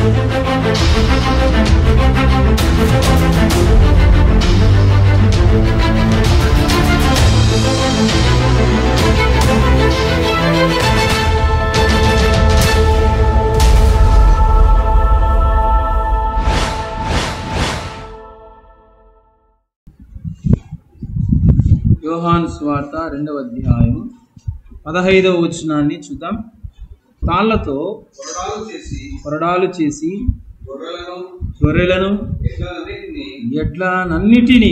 యోహాను సువార్త 2వ అధ్యాయం 15వ వచనాన్ని చూద్దాం. తాళ్లతో కొరడాలు చేసి గొర్రెలను ఎడ్లనన్నిటినీ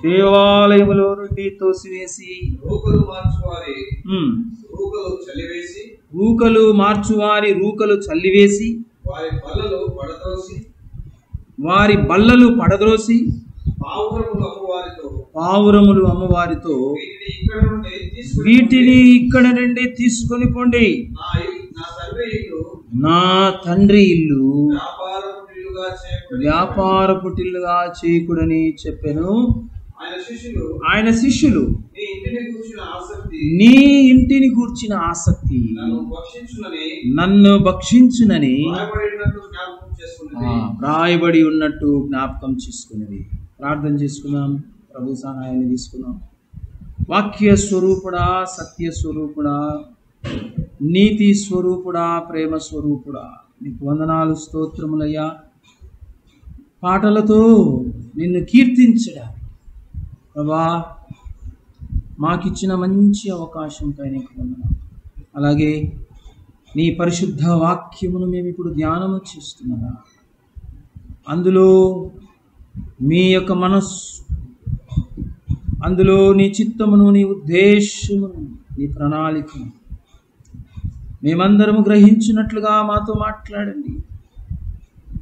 దేవాలయములో నుండి తోసివేసి రూకలు మార్చువారి రూకలు చల్లివేసి వారి బల్లలు పడద్రోసి పావురములు అమ్మవారితో వీటిని ఇక్కడ నుండి తీసుకొని పోండి, నా తండ్రి ఇల్లు వ్యాపార పుటిల్లుగా చేయకూడని చెప్పాను. ఆయన శిష్యులు నీ ఇంటిని గూర్చిన ఆసక్తి నన్ను భక్షించునని రాయబడి ఉన్నట్టు జ్ఞాపకం చేసుకున్నది. ప్రార్థన చేసుకున్నాం, ప్రభు సహాయాన్ని తీసుకున్నాం. వాక్య స్వరూపుడా, సత్య స్వరూపుడా, నీతి స్వరూపుడా, ప్రేమ స్వరూపుడా, నీకు వందనాలు, స్తోత్రములయ్యా. పాటలతో నిన్ను కీర్తించడానికి ప్రభా మాకిచ్చిన మంచి అవకాశంపై నీకు వందనాలు. అలాగే నీ పరిశుద్ధ వాక్యమును మేము ఇప్పుడు ధ్యానము చేస్తున్నారా, అందులో మీ యొక్క మనస్సు, అందులో నీ చిత్తమును, నీ ఉద్దేశమును, నీ ప్రణాళికను మేమందరము గ్రహించినట్లుగా మాతో మాట్లాడండి.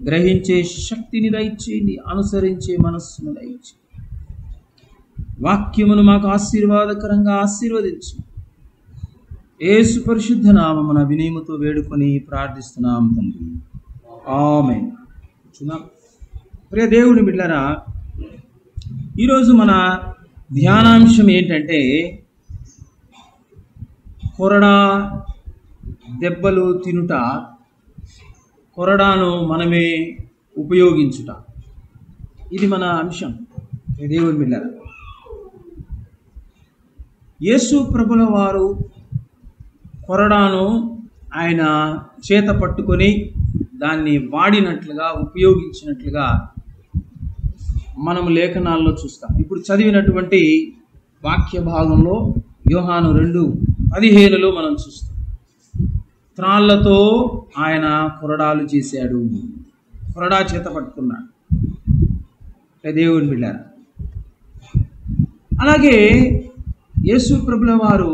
గ్రహించే శక్తిని దయచేయండి, అనుసరించే మనస్సును దయచేయండి. వాక్యమును మాకు ఆశీర్వాదకరంగా ఆశీర్వదించు. యేసు పరిశుద్ధ నామమున వినయముతో వేడుకొని ప్రార్థిస్తున్నాం తండ్రి, ఆమేన్. ప్రియ దేవుని బిడ్డలారా, ఈరోజు మన ధ్యానాంశం ఏంటంటే కొరడా దెబ్బలు తినుట, కొరడాను మనమే ఉపయోగించుట. ఇది మన అంశం. దేవుని బిడ్డలారా, యేసు ప్రభుల వారు కొరడాను ఆయన చేత పట్టుకొని దాన్ని వాడినట్లుగా, ఉపయోగించినట్లుగా మనము లేఖనాల్లో చూస్తాం. ఇప్పుడు చదివినటువంటి వాక్య భాగంలో యోహాను 2:15లో మనం చూస్తాం. త్రాళ్లతో ఆయన కొరడాలు చేశాడు, కొరడా చేత పట్టుకున్నాడు. దేవుని బిడ్డారా, అలాగే యేసు ప్రభుల వారు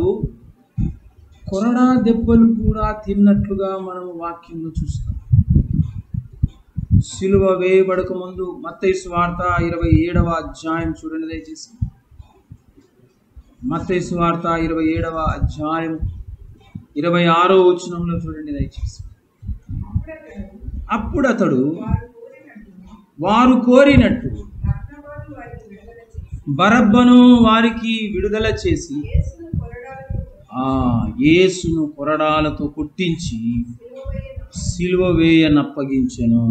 కొరడా దెబ్బలు కూడా తిన్నట్లుగా మనం వాక్యంలో చూస్తాం. సిలువ వేయబడక ముందు మత్తయి సువార్త 27వ అధ్యాయం చూడండి దయచేసి. మత్తయి సువార్త 27వ అధ్యాయం 26వ వచనంలో చూడండి దయచేసి. అప్పుడు అతడు వారు కోరినట్టు బరబ్బను వారికి విడుదల చేసి యేసును కొరడాలతో కొట్టించి సిలువ వేయనప్పగించెను.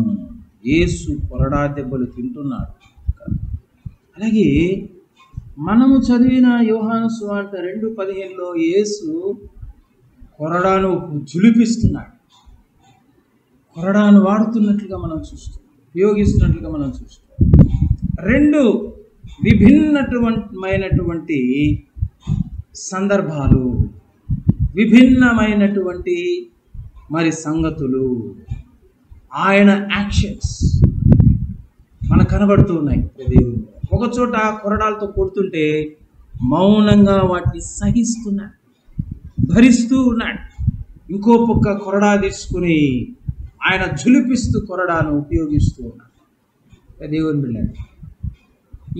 యేసు కొరడా దెబ్బలు తింటున్నాడు. అలాగే మనము చదివిన యోహాను సువార్త 2:15లో యేసు కొరడాను జులిపిస్తున్నాడు, కొరడాను వాడుతున్నట్లుగా మనం చూస్తాం, ఉపయోగిస్తున్నట్లుగా మనం చూస్తాం. రెండు విభిన్నమైనటువంటి సందర్భాలు, విభిన్నమైనటువంటి మరి సంగతులు, ఆయన యాక్షన్స్ మనకు కనబడుతూ ఉన్నాయి. దేవుడు ఒకచోట కొరడాలతో కొడుతుంటే మౌనంగా వాటిని సహిస్తున్నాడు, భరిస్తూ ఉన్నాడు. ఇంకో పక్క కొరడా తీసుకుని ఆయన జులిపిస్తూ కొరడాను ఉపయోగిస్తూ ఉన్నాడు. దేవుని బిడ్డలారా,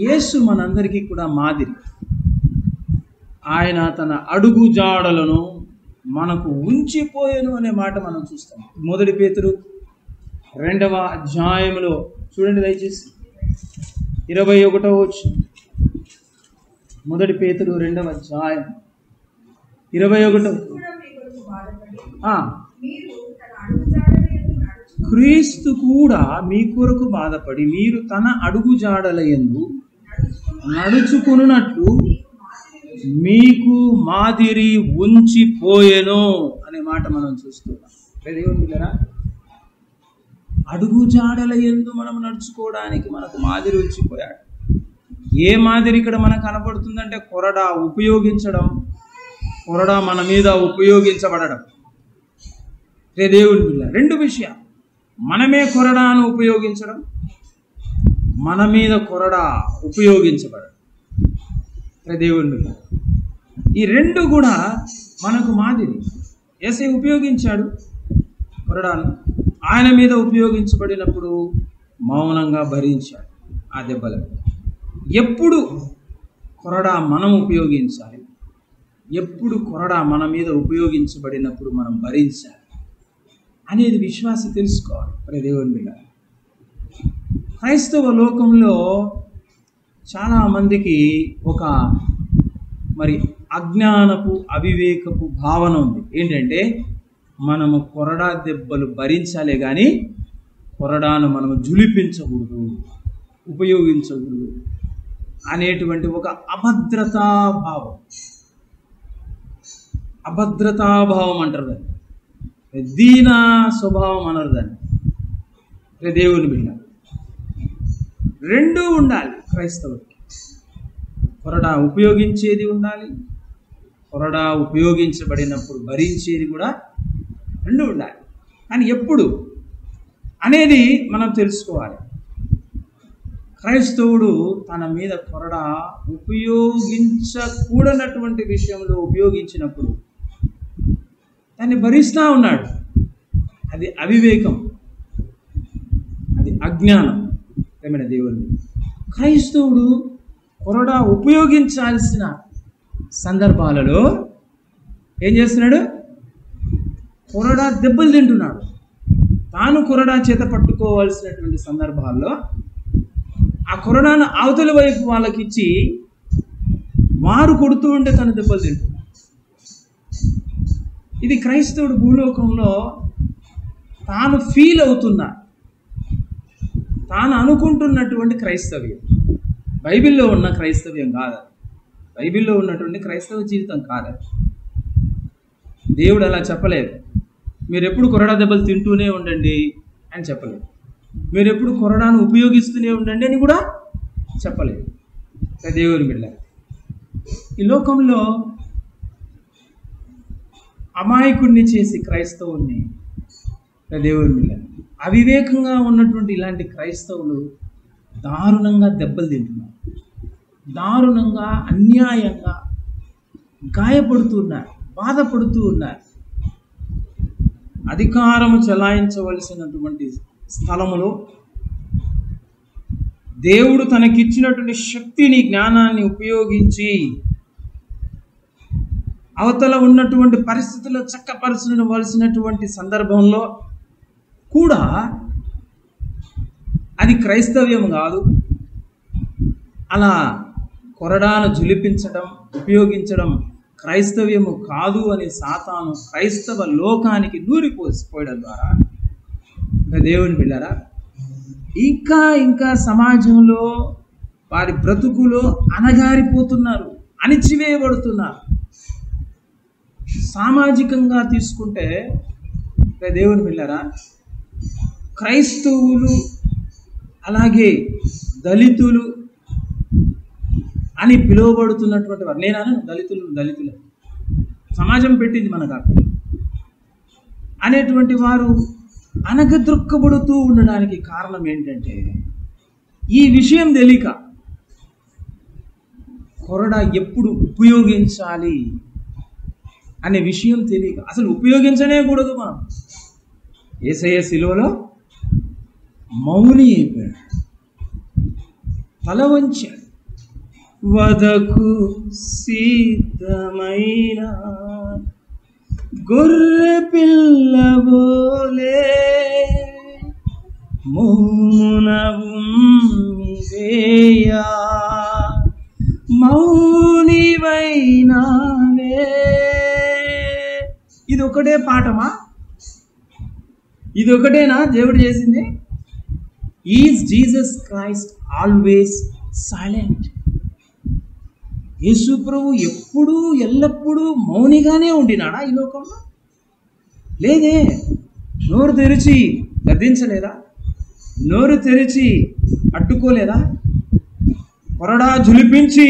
యేసు మనందరికీ కూడా మాదిరి. ఆయన తన అడుగు జాడలను మనకు ఉంచిపోయాను అనే మాట మనం చూస్తాం. 1 పేతురు 2వ అధ్యాయంలో చూడండి దయచేసి 21వ వచనం. 1 పేతురు 2వ అధ్యాయం 21. క్రీస్తు కూడా మీ కొరకు బాధపడి మీరు తన అడుగుజాడల యందు నడుచుకున్నట్లు మీకు మాదిరి ఉంచిపోయెను అనే మాట మనం చూస్తున్నాం. దేవుని బిడ్డలారా, అడుగుజాడల యందు మనం నడుచుకోవడానికి మనకు మాదిరి ఉంచిపోయాడు. ఏ మాదిరి ఇక్కడ మనకు కనపడుతుందంటే కొరడా ఉపయోగించడం, కొరడా మన మీద ఉపయోగించబడడం. దేవుని బిడ్డ, రెండు విషయాలు, మనమే కొరడాను ఉపయోగించడం, మన మీద కొరడా ఉపయోగించబడడం. దేవుని బిడ్డ, ఈ రెండు కూడా మనకు మాదిరి. యేసయ్య ఉపయోగించాడు కొరడాను, ఆయన మీద ఉపయోగించబడినప్పుడు మౌనంగా భరించాడు ఆ దెబ్బలను. ఎప్పుడు కొరడా మనం ఉపయోగించాలి, ఎప్పుడు కొరడా మన మీద ఉపయోగించబడినప్పుడు మనం భరించాలి అనేది విశ్వాసి తెలుసుకోవాలి. దేవుని బిడ్డ, క్రైస్తవ లోకంలో చాలామందికి ఒక అజ్ఞానపు అవివేకపు భావన ఉంది. ఏంటంటే మనము కొరడా దెబ్బలు భరించాలే కానీ కొరడాను మనము జులిపించకూడదు, ఉపయోగించకూడదు అనేటువంటి ఒక అభద్రతాభావం అంటారు దాన్ని, దీన స్వభావం అనరు దాన్ని. దేవుని బిడ్డ, రెండూ ఉండాలి క్రైస్తవుడికి. కొరడా ఉపయోగించేది ఉండాలి, కొరడా ఉపయోగించబడినప్పుడు భరించేది కూడా రెండు ఉండాలి. కానీ ఎప్పుడు అనేది మనం తెలుసుకోవాలి. క్రైస్తవుడు తన మీద కొరడా ఉపయోగించకూడనటువంటి విషయంలో ఉపయోగించినప్పుడు దాన్ని భరిస్తూ ఉన్నాడు. అది అవివేకం, అది అజ్ఞానం. ప్రేమైన దేవుని, క్రైస్తవుడు కొరడా ఉపయోగించాల్సిన సందర్భాలలో ఏం చేస్తున్నాడు? కొరడా దెబ్బలు తింటున్నాడు. తాను కొరడా చేత పట్టుకోవాల్సినటువంటి సందర్భాల్లో ఆ కొరడాను అవతలి వైపు వాళ్ళకి ఇచ్చి వారు కొడుతూ ఉంటే తను దెబ్బలు తింటున్నాడు. ఇది క్రైస్తవుడు భూలోకంలో తాను ఫీల్ అవుతున్నా, తాను అనుకుంటున్నటువంటి క్రైస్తవ్యం. బైబిల్లో ఉన్న క్రైస్తవ్యం కాదు, బైబిల్లో ఉన్నటువంటి క్రైస్తవ జీవితం కాదు. దేవుడు అలా చెప్పలేదు. మీరు ఎప్పుడు కొరడా దెబ్బలు తింటూనే ఉండండి అని చెప్పలేదు. మీరు ఎప్పుడు కొరడాను ఉపయోగిస్తూనే ఉండండి అని కూడా చెప్పలేదు. దేవుని బిడ్డ, ఈ లోకంలో అమాయకుడిని చేసి క్రైస్తవుని, దేవుని బిడ్డ, అవివేకంగా ఉన్నటువంటి ఇలాంటి క్రైస్తవులు దారుణంగా దెబ్బలు తింటున్నారు, దారుణంగా అన్యాయంగా గాయపడుతున్నారు, బాధపడుతూ ఉన్నారు. అధికారము చెలాయించవలసినటువంటి స్థలములో దేవుడు తనకిచ్చినటువంటి శక్తిని, జ్ఞానాన్ని ఉపయోగించి అవతల ఉన్నటువంటి పరిస్థితుల్లో చక్కపరచవలసినటువంటి సందర్భంలో కూడా అది క్రైస్తవ్యం కాదు. అలా కొరడాను జులిపించడం, ఉపయోగించడం క్రైస్తవ్యము కాదు అని సాతాను క్రైస్తవ లోకానికి నూరిపోసిపోయడం ద్వారా, దేవుని బిడ్డలారా, ఇంకా సమాజంలో వారి బ్రతుకులో అణగారిపోతున్నారు, అణిచివేయబడుతున్నారు. సామాజికంగా తీసుకుంటే దేవుని బిడ్డలారా, క్రైస్తవులు అలాగే దళితులు అని పిలువబడుతున్నటువంటి వారు, నేనను దళితులు సమాజం పెట్టింది మనకు అక్కడ అనేటువంటి వారు అనగద్రొక్కబడుతూ ఉండడానికి కారణం ఏంటంటే ఈ విషయం తెలియక, కొరడా ఎప్పుడు ఉపయోగించాలి అనే విషయం తెలియక అసలు ఉపయోగించనే కూడదు. మనం యేసయ్య శిలువలో మౌని అయిపోయాడు, తల వంచాడు. వదకు సిద్ధమైన గొర్రె పిల్లబోలే మౌన వేయా మౌనివైనావే. ఇది ఒకటే పాఠమా? ఇది ఒకటేనా దేవుడు చేసింది? Is Jesus Christ always silent? యేసు ప్రభు ఎప్పుడూ ఎల్లప్పుడూ మౌనిగానే ఉండినాడా ఈ లోకంలో? లేదే. నోరు తెరిచి గద్దించలేదా? నోరు తెరిచి అడ్డుకోలేదా? కొరడా జులిపించి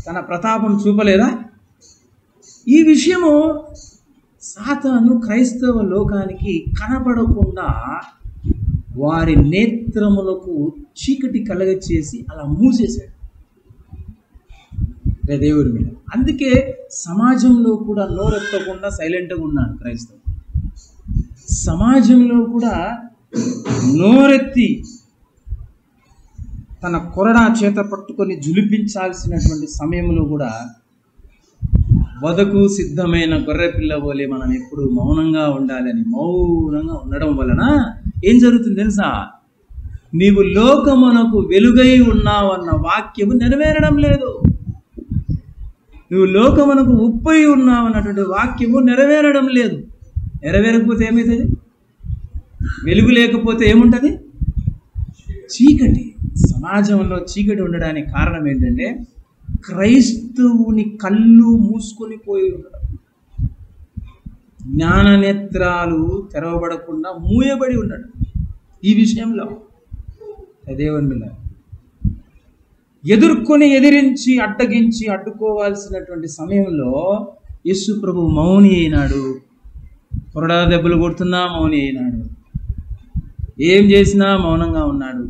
తన ప్రతాపం చూపలేదా? ఈ విషయము సాతాను క్రైస్తవ లోకానికి కనపడకుండా వారి నేత్రములకు చీకటి కలగచేసి అలా మూసేశాడు దేవుడి మీద. అందుకే సమాజంలో కూడా నోరెత్తకుండా సైలెంట్గా ఉన్నాడు క్రైస్తవుడు. సమాజంలో కూడా నోరెత్తి తన కొరడా చేత పట్టుకొని జులిపించాల్సినటువంటి సమయంలో కూడా వదకు సిద్ధమైన గొర్రెపిల్ల వలె మనం ఎప్పుడు మౌనంగా ఉండాలని మౌనంగా ఉండడం వలన ఏం జరుగుతుంది తెలుసా? నీవు లోకమునకు వెలుగై ఉన్నావన్న వాక్యము నెరవేరడం లేదు. నువ్వు లోకమునకు ఉప్పై ఉన్నావన్నటువంటి వాక్యము నెరవేరడం లేదు. నెరవేరకపోతే ఏమవుతుంది? వెలుగు లేకపోతే ఏముంటుంది? చీకటి. సమాజంలో చీకటి ఉండడానికి కారణం ఏంటంటే క్రైస్తవుని కళ్ళు మూసుకొని పోయి ఉండడం, జ్ఞాన నేత్రాలు తెరవబడకుండా మూయబడి ఉండడం. ఈ విషయంలో దేవుని మీద ఎదుర్కొని ఎదిరించి అడ్డగించి అడ్డుకోవాల్సినటువంటి సమయంలో యేసు ప్రభు మౌని అయినాడు. కొరడా దెబ్బలు కొడుతున్నా మౌని అయినాడు. ఏం చేసినా మౌనంగా ఉన్నాడు.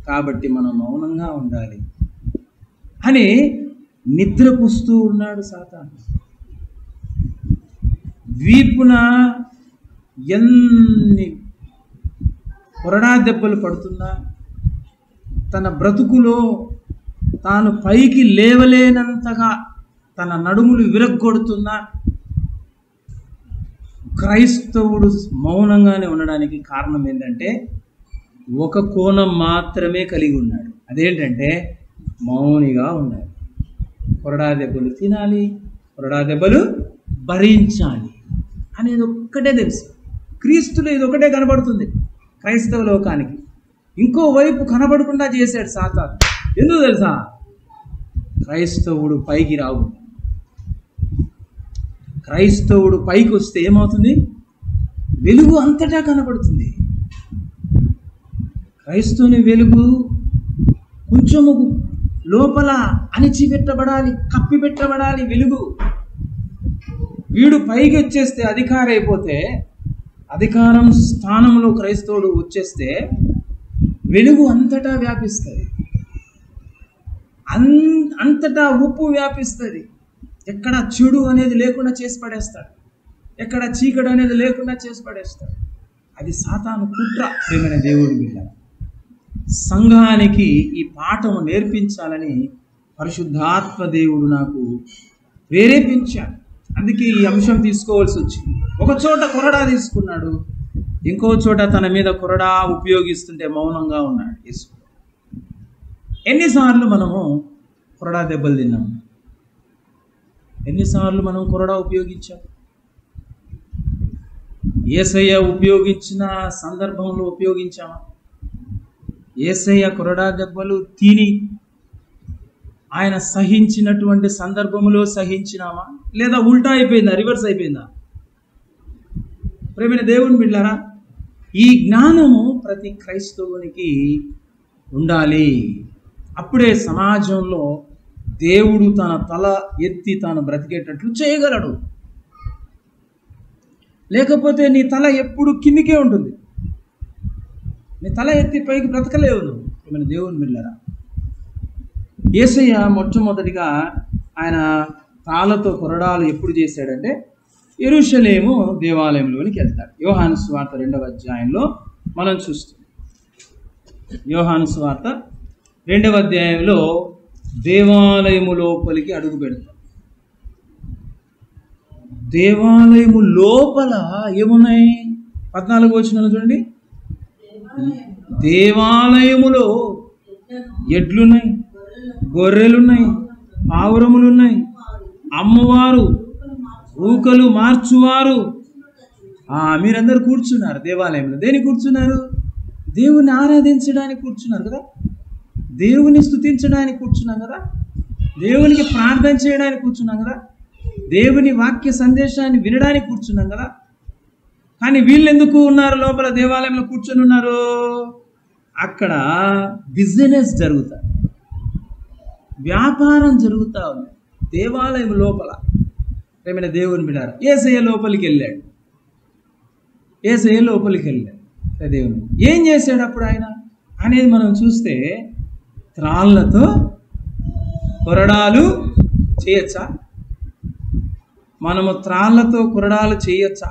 కాబట్టి మనం మౌనంగా ఉండాలి అని నిద్రపుస్తూ ఉన్నాడు సాతాను. వీపున ఎన్ని కొరడా దెబ్బలు పడుతున్నా, తన బ్రతుకులో తాను పైకి లేవలేనంతగా తన నడుములు విరగ్గొడుతున్నా క్రైస్తవుడు మౌనంగానే ఉండడానికి కారణం ఏంటంటే ఒక కోణం మాత్రమే కలిగి ఉన్నాడు. అదేంటంటే మౌనిగా ఉండాలి. కొరడా దెబ్బలు తినాలి, కొరడా దెబ్బలు భరించాలి అనేది ఒక్కటే తెలుసు. క్రీస్తులో ఇది ఒకటే కనబడుతుంది క్రైస్తవ లోకానికి. ఇంకో వైపు కనబడకుండా చేశాడు సాతాను. ఎందుకు తెలుసా? క్రైస్తవుడు పైకి రావు. క్రైస్తవుడు పైకి వస్తే ఏమవుతుంది? వెలుగు అంతటా కనబడుతుంది. క్రైస్తవుని వెలుగు కొంచెము లోపల అణిచిపెట్టబడాలి, కప్పిపెట్టబడాలి వెలుగు. వీడు పైకి వచ్చేస్తే అధికారం అయిపోతే, అధికారం స్థానంలో క్రైస్తవుడు వచ్చేస్తే వెలుగు అంతటా వ్యాపిస్తుంది. అంతటా ఉప్పు వ్యాపిస్తుంది. ఎక్కడ చెడు అనేది లేకుండా చేసి పడేస్తాడు. ఎక్కడ చీకటి అనేది లేకుండా చేసి పడేస్తాడు. అది సాతాను కుట్ర. ప్రేమైన దేవుడి బిడ్డ, సంఘానికి ఈ పాఠము నేర్పించాలని పరిశుద్ధాత్మ దేవుడు నాకు ప్రేరేపించాడు. అందుకే ఈ అంశం తీసుకోవాల్సి వచ్చింది. ఒక చోట కొరడా తీసుకున్నాడు, ఇంకో చోట తన మీద కొరడా ఉపయోగిస్తుంటే మౌనంగా ఉన్నాడు యేసు. ఎన్నిసార్లు మనము కొరడా దెబ్బలు తిన్నాం? ఎన్నిసార్లు మనం కొరడా ఉపయోగించాం? యేసయ్య ఉపయోగించిన సందర్భంలో ఉపయోగించామా? యేసయ్య కొరడా దెబ్బలు తిని ఆయన సహించినటువంటి సందర్భంలో సహించినామా? లేదా ఉల్టా అయిపోయిందా? రివర్స్ అయిపోయిందా? ప్రేమైన దేవుని బిడ్డలారా, ఈ జ్ఞానము ప్రతి క్రైస్తవునికి ఉండాలి. అప్పుడే సమాజంలో దేవుడు తన తల ఎత్తి తాను బ్రతికేటట్లు చేయగలడు. లేకపోతే నీ తల ఎప్పుడు కిందికే ఉంటుంది. నీ తల ఎత్తి పైకి బ్రతకలేవు నువ్వు. ప్రేమైన దేవుని బిడ్డలారా, యేసయ్య మొట్టమొదటిగా ఆయన తాళ్ళతో కొరడాలు ఎప్పుడు చేశాడంటే యెరూషలేము దేవాలయంలోనికి వెళ్తాడు. యోహాను సువార్త 2వ అధ్యాయంలో మనం చూస్తాం. యోహాను సువార్త 2వ అధ్యాయంలో దేవాలయము లోపలికి అడుగు పెడతాం. దేవాలయము లోపల ఏమున్నాయి? 14వ వచనం చూడండి. దేవాలయములో ఎడ్లున్నాయి, గొర్రెలున్నాయి, పావురములున్నాయి, అమ్మవారు, ఊకలు మార్చువారు, మీరందరూ కూర్చున్నారు దేవాలయంలో. దేనికి కూర్చున్నారు? దేవుని ఆరాధించడానికి కూర్చున్నారు కదా, దేవుని స్తుతించడానికి కూర్చున్నాం కదా, దేవునికి ప్రార్థన చేయడానికి కూర్చున్నాం కదా, దేవుని వాక్య సందేశాన్ని వినడానికి కూర్చున్నాం కదా. కానీ వీళ్ళు ఎందుకు ఉన్నారు లోపల దేవాలయంలో కూర్చొని ఉన్నారు? అక్కడ బిజినెస్ జరుగుతా, వ్యాపారం జరుగుతూ ఉంది దేవాలయం లోపల. ఏమైనా దేవుని బిడ్డారు, యేసయ్య లోపలికి వెళ్ళాడు. దేవుని ఏం చేశాడు అప్పుడు ఆయన అనేది మనం చూస్తే, త్రాళ్ళతో కొరడాలు చేయొచ్చా? మనము త్రాళ్ళతో కొరడాలు చేయొచ్చా?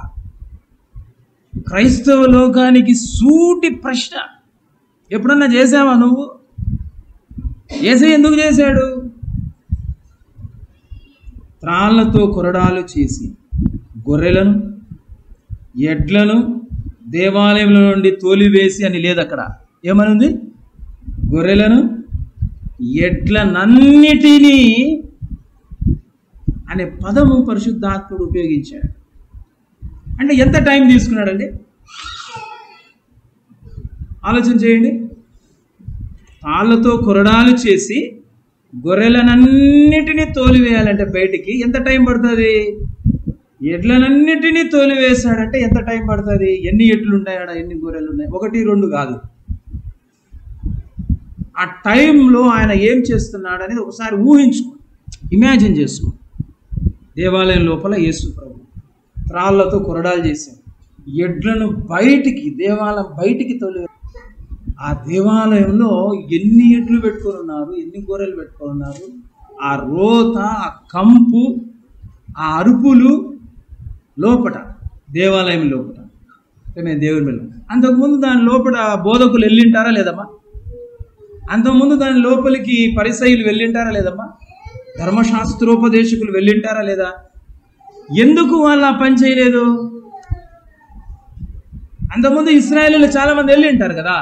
క్రైస్తవ లోకానికి సూటి ప్రశ్న. ఎప్పుడన్నా చేసావా నువ్వు? యేసయ్య ఎందుకు చేశాడు? త్రాళ్ళతో కొరడాలు చేసి గొర్రెలను ఎడ్లను దేవాలయంలో నుండి తోలివేసి అని లేదు అక్కడ. ఏమని ఉంది? గొర్రెలను ఎడ్లనన్నిటినీ అనే పదము పరిశుద్ధాత్ముడు ఉపయోగించాడు. అంటే ఎంత టైం తీసుకున్నాడండి? ఆలోచన చేయండి. తాళ్ళతో కొరడాలు చేసి గొర్రెలనన్నిటినీ తోలివేయాలంటే బయటికి ఎంత టైం పడుతుంది? ఎడ్లనన్నిటినీ తోలివేశాడంటే ఎంత టైం పడుతుంది? ఎన్ని ఎడ్లు ఉన్నాయాడ, ఎన్ని గొర్రెలు ఉన్నాయి? 1, 2 కాదు. ఆ టైంలో ఆయన ఏం చేస్తున్నాడు అనేది ఒకసారి ఊహించుకో, ఇమాజిన్ చేసుకో. దేవాలయం లోపల యేసు ప్రభు త్రాళ్ళతో కొరడాలు చేశాడు, ఎడ్లను దేవాలయం బయటికి తోలి. ఆ దేవాలయంలో ఎన్ని ఎడ్లు పెట్టుకొని ఉన్నారు, ఎన్ని గొర్రెలు పెట్టుకొని ఉన్నారు. ఆ రోత, ఆ కంపు, ఆ అరుపులు లోపట, దేవాలయం లోపట. మేము దేవుని వెళ్ళాం. అంతకుముందు దాని లోపల బోధకులు వెళ్ళింటారా లేదమ్మా? అంతకుముందు దాని లోపలికి పరిసయ్యులు వెళ్ళింటారా లేదమ్మా? ధర్మశాస్త్రోపదేశకులు వెళ్ళింటారా లేదా? ఎందుకు వాళ్ళు ఆ పని చేయలేదు? అంతకుముందు ఇశ్రాయేలీలు చాలా మంది వెళ్ళింటారు కదా,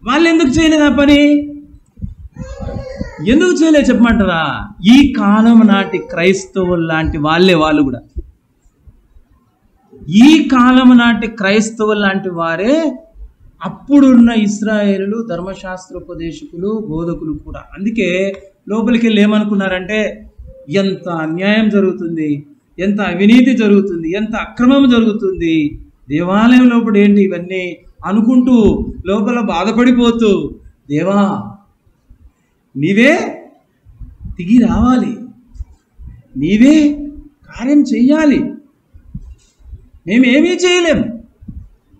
వాళ్ళు ఎందుకు చేయలేదు ఆ పని? ఎందుకు చేయలేదు చెప్పమంటారా? ఈ కాలం నాటి క్రైస్తవులు లాంటి వాళ్ళు కూడా, ఈ కాలం నాటి క్రైస్తవులు లాంటి వారే అప్పుడున్న ఇశ్రాయేలులు, ధర్మశాస్త్రోపదేశకులు, బోధకులు కూడా. అందుకే లోపలికి వెళ్ళి ఏమనుకున్నారంటే, ఎంత అన్యాయం జరుగుతుంది, ఎంత అవినీతి జరుగుతుంది, ఎంత అక్రమం జరుగుతుంది దేవాలయం లోపల, ఏంటి ఇవన్నీ అనుకుంటూ లోపల బాధపడిపోతూ, దేవా నీవే దిగి రావాలి, నీవే కార్యం చెయ్యాలి, మేమేమీ చేయలేము,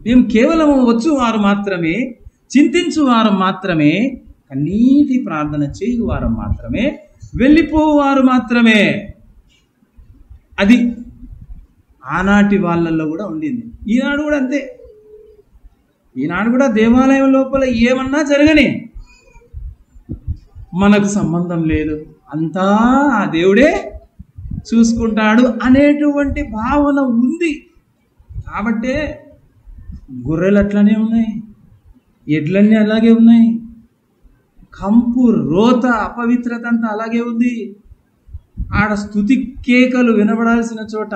మేము కేవలం వచ్చువారు మాత్రమే, చింతించువారు మాత్రమే, కన్నీటి ప్రార్థన చేయువారు మాత్రమే, వెళ్ళిపోవారు మాత్రమే. అది ఆనాటి వాళ్ళల్లో కూడా ఉండింది. ఈనాడు కూడా అంతే. ఈనాడు కూడా దేవాలయం లోపల ఏమన్నా జరగని, మనకు సంబంధం లేదు, అంతా ఆ దేవుడే చూసుకుంటాడు అనేటువంటి భావన ఉంది. కాబట్టే గొర్రెలు అట్లనే ఉన్నాయి, ఎడ్లన్నీ అలాగే ఉన్నాయి, కంపు, రోత, అపవిత్రత అంతా అలాగే ఉంది. ఆడ స్తుతి కేకలు వినబడాల్సిన చోట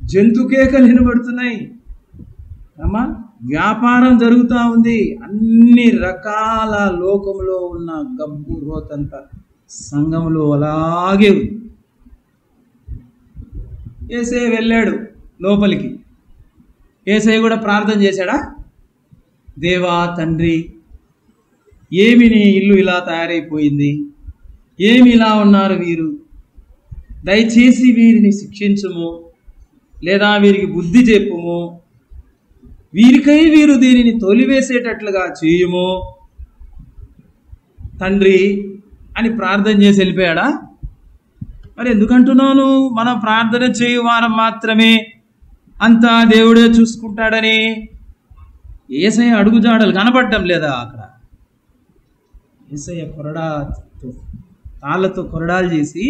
జంతు కేకలు వినబడుతున్నాయి. అమ్మా, వ్యాపారం జరుగుతూ ఉంది. అన్ని రకాల లోకంలో ఉన్న గబ్బు రోతంతా సంఘంలో అలాగే ఉంది. యేసయ్య వెళ్ళాడు లోపలికి. యేసయ్య కూడా ప్రార్థన చేశాడా? దేవా తండ్రి, ఏమి నీ ఇల్లు ఇలా తయారైపోయింది, ఏమి ఇలా ఉన్నారు వీరు, దయచేసి వీరిని శిక్షించుము, లేదా వీరికి బుద్ధి చెప్పుము, వీరికై వీరు దీనిని తోలివేసేటట్లుగా చేయుము తండ్రి అని ప్రార్థన చేసి వెళ్ళిపోయాడా? మరి ఎందుకంటున్నాను మనం ప్రార్థన చేయువారం మాత్రమే అంతా దేవుడే చూసుకుంటాడని? యేసయ్య అడుగుజాడలు కనపడటం లేదా అక్కడ? యేసయ్య తాళ్ళతో కొరడాలు చేసి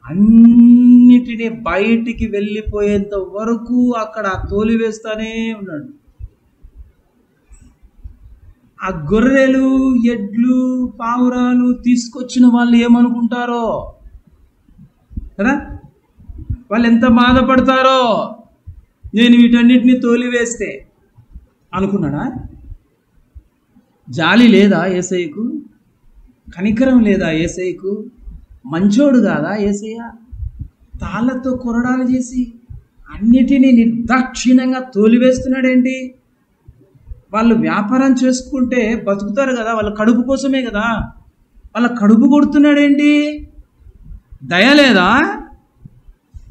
అన్నిటినీ బయటికి వెళ్ళిపోయేంత వరకు అక్కడ తోలివేస్తానే ఉన్నాడు. ఆ గొర్రెలు, ఎడ్లు, పావురాలు తీసుకొచ్చిన వాళ్ళు ఏమనుకుంటారో కదా, వాళ్ళు ఎంత బాధపడతారో. నేను వీటన్నిటిని తోలివేస్తే అనుకున్నాడా? జాలి లేదా యేసయ్యకు? కనికరం లేదా యేసయ్యకు? మంచోడు కాదా యేసయ్య? తాళ్ళతో కొరడాలు చేసి అన్నిటినీ నిర్దాక్షిణ్యంగా తోలివేస్తున్నాడేంటి? వాళ్ళు వ్యాపారం చేసుకుంటే బతుకుతారు కదా, వాళ్ళ కడుపు కోసమే కదా, వాళ్ళ కడుపు కొడుతున్నాడేంటి? దయ లేదా?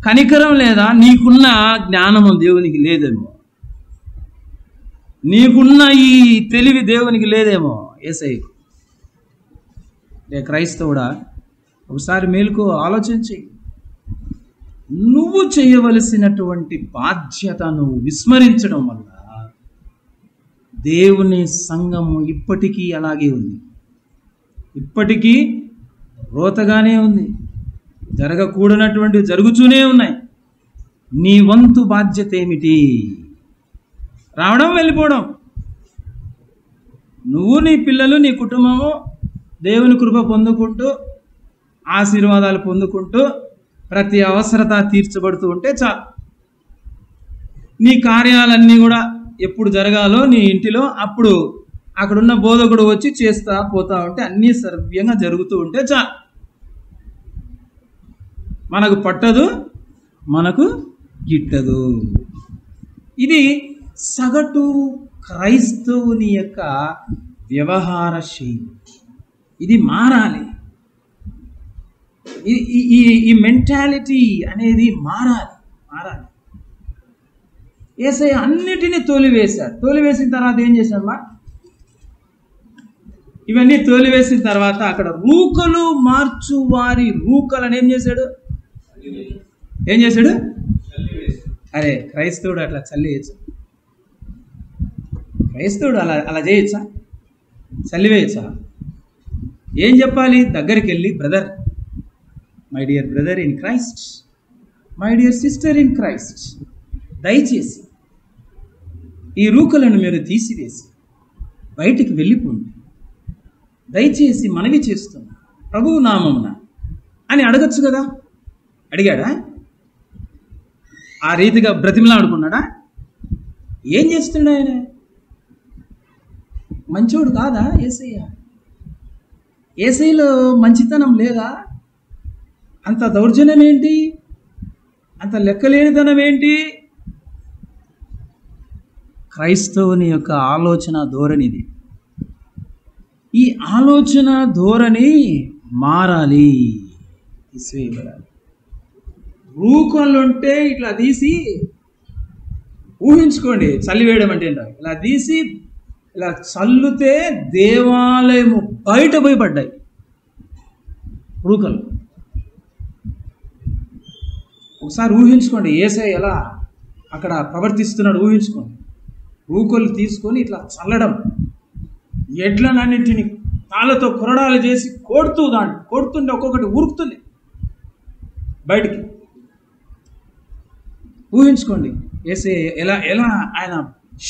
కనికరం లేదా? నీకున్న జ్ఞానము దేవునికి లేదేమో, నీకున్న ఈ తెలివి దేవునికి లేదేమో యేసయ్యకు. క్రైస్తవుడా, ఒకసారి మేలుకో, ఆలోచించి. నువ్వు చేయవలసినటువంటి బాధ్యత నువ్వు విస్మరించడం వల్ల దేవుని సంఘము ఇప్పటికీ అలాగే ఉంది, ఇప్పటికీ రోతగానే ఉంది, జరగకూడనటువంటివి జరుగుతూనే ఉన్నాయి. నీ వంతు బాధ్యత ఏమిటి? రావడం, వెళ్ళిపోవడం. నువ్వు, నీ పిల్లలు, నీ కుటుంబము దేవుని కృప పొందుకుంటూ, ఆశీర్వాదాలు పొందుకుంటూ, ప్రతి అవసరత తీర్చబడుతూ ఉంటే చాలు. నీ కార్యాలన్నీ కూడా ఎప్పుడు జరగాలో నీ ఇంటిలో అప్పుడు అక్కడున్న బోధకుడు వచ్చి చేస్తా పోతా ఉంటే అన్నీ సవ్యంగా జరుగుతూ ఉంటే చాలు. మనకు పట్టదు, మనకు గిట్టదు. ఇది సగటు క్రైస్తవుని యొక్క వ్యవహార శైలి. ఇది మారాలి. ఈ మెంటాలిటీ అనేది మారాలి. యేసయ్య అన్నిటినీ తోలివేశాడు. తోలివేసిన తర్వాత ఏం చేశాడమ్మా? ఇవన్నీ తోలివేసిన తర్వాత అక్కడ రూకలు మార్చు వారి రూకలను ఏం చేశాడు? అరే, క్రైస్తవుడు అట్లా చల్లివేయచ్చా? క్రైస్తవుడు అలా చేయొచ్చా? చల్లివేయచ్చా? ఏం చెప్పాలి? దగ్గరికి వెళ్ళి, brother, my dear brother in Christ, my dear sister in Christ, దయచేసి ఈ రూకలను మీరు తీసివేసి బయటికి వెళ్ళిపోండి, దయచేసి మనవి చేస్తున్నా ప్రభువు నామమున అని అడగచ్చు కదా. అడిగాడా? ఆ రీతిగా బ్రతిమలాడుకున్నాడా? ఏం చేస్తున్నాడు ఆయన? మంచోడు కాదా యేసయ్య? యేసయ్యలో మంచితనం లేదా? అంత దౌర్జన్యం ఏంటి? అంత లెక్కలేనితనం ఏంటి? క్రైస్తవుని యొక్క ఆలోచన ధోరణిది. ఈ ఆలోచన ధోరణి మారాలి, తీసివేయబడాలి. రూకలుంటే ఇట్లా తీసి, ఊహించుకోండి, చల్లివేయడం అంటే ఏంటో. ఇలా తీసి ఇలా చల్లుతే దేవాలయము బయట పోయి పడ్డాయి రూకలు. ఒకసారి ఊహించుకోండి యేసయ్య ఎలా అక్కడ ప్రవర్తిస్తున్నాడు. ఊహించుకోండి, రూకలు తీసుకొని ఇట్లా చల్లడం, ఎడ్లనన్నింటినీ తాళ్ళతో కొరడాలు చేసి కొడుతుంటే ఒక్కొక్కటి ఉరుకుతుంది బయటికి. ఊహించుకోండి యేసయ్య ఎలా ఆయన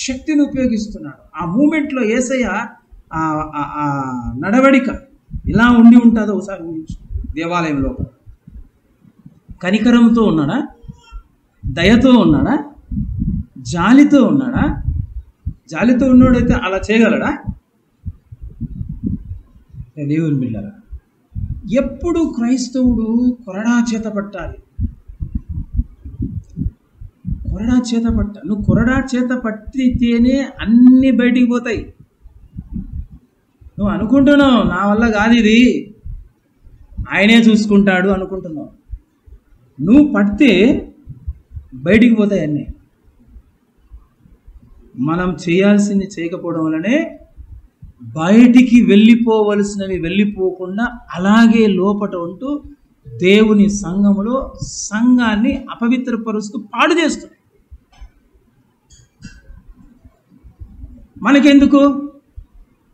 శక్తిని ఉపయోగిస్తున్నాడు. ఆ మూమెంట్లో యేసయ్య ఆ నడవడిక ఎలా ఉండి ఉంటుందో ఒకసారి ఊహించుకోండి. దేవాలయంలో కనికరంతో ఉన్నాడా? దయతో ఉన్నాడా? జాలితో ఉన్నాడా? జాలితో ఉన్నోడైతే అలా చేయగలడా? దేవుని బిడ్డలారా, ఎప్పుడు క్రైస్తవుడు కొరడా చేత పట్టాలి. కొరడా చేత పట్ట. నువ్వు కొరడా చేత పట్టితేనే అన్నీ బయటికి పోతాయి. నువ్వు అనుకుంటున్నావు నా వల్ల కాదు ఇది, ఆయనే చూసుకుంటాడు అనుకుంటున్నావు. నువ్వు పడితే బయటికి పోతాయి అన్నీ. మనం చేయాల్సింది చేయకపోవడం వల్లనే బయటికి వెళ్ళిపోవలసినవి వెళ్ళిపోకుండా అలాగే లోపట ఉంటూ దేవుని సంఘములో సంఘాన్ని అపవిత్రపరుస్తూ పాడు చేస్తుంది. మనకెందుకు?